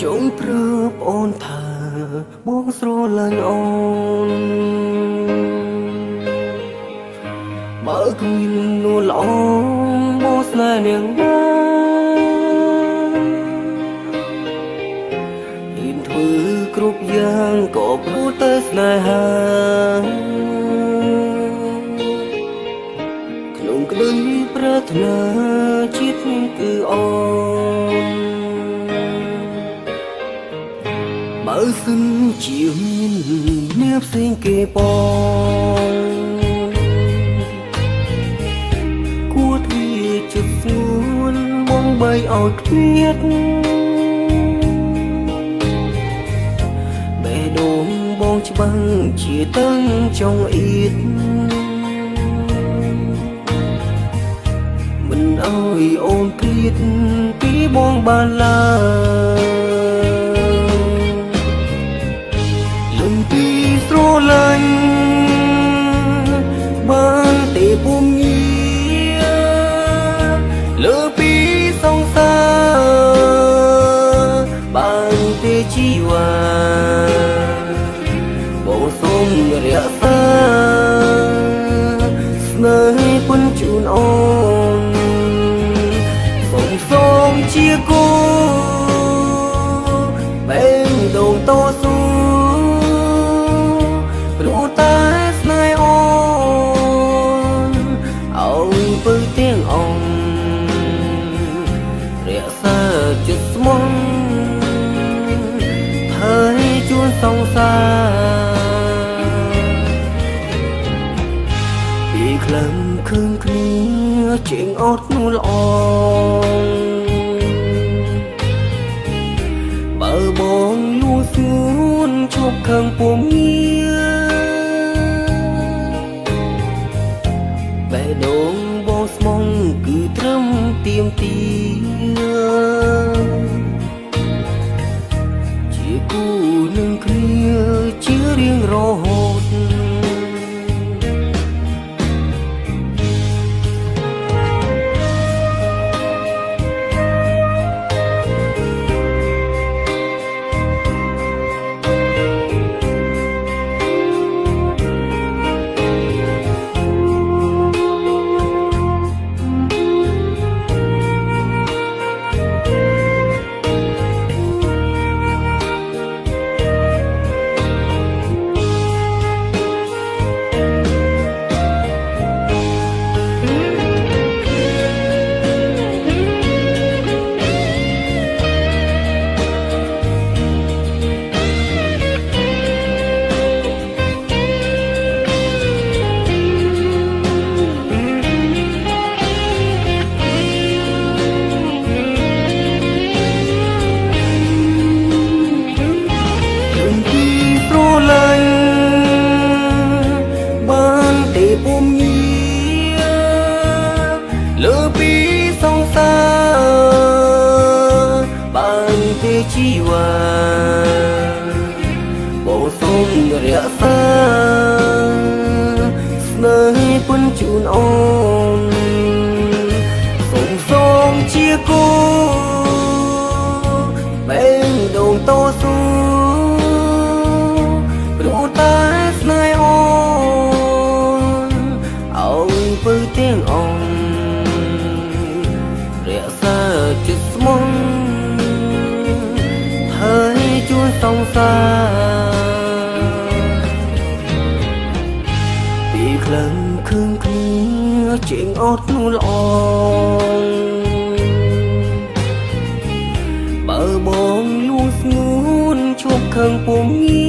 จงព្រឺប្អូនថាបងស្រឡាញ់អូនបើគ្មាននួនល្អមកស្នេហ៍នាងណាហ៊ានធ្វើគ្រប់យ៉ាងក៏ព្រោះតែស្នេហាក្នុងក្តីប្រាថ្នាជាតិគឺអូនបើសិនជាមានអ្នកផ្សេងគេបងគួរទីចិត្តស្ងួនបងបីឲ្យឃ្លាតបេះដូងបងច្បាំងជាតឹងចង់អៀតមិនឲ្យអូនឃ្លាតពីបងបានឡើយស្រឡាញ់បានទេពុំងារលើពីសង្សារបានទេជីវ៉ាបងសូមរក្សាស្នេហ៍ពុនជូនអូនសូមជាគូបេងដូងតស៊ូតែស្នេហ៍អូនឲ្យពើទាំងអង្គរក្សាចិត្តស្មោះហើយជួនសង្សារពីក្លឹមឃើញគ្នាជាងអត់នួនល្អបើបងលួស្ងួនឈប់ខឹងពុំងាបេះដូងបងស្មងគឺត្រឹមទៀមទាជាគូនឹងគ្នាជារៀងរហូតពុំងារលើពីសង្សារបានទេជីវ៉ាបងសូមរក្សាស្នេហ៍ពុនជូនអូនសូមជាគូបេងដូងតស៊ូព្រោះតែស្នេហ៍អូពើទាំងអង្គរក្សាចិត្តស្មោះហើយជួនសង្សារពីក្លឹមឃើញគ្នាជាងអត់នួនល្អបើបងលួងស្ងួនឈប់ខឹងពុំងា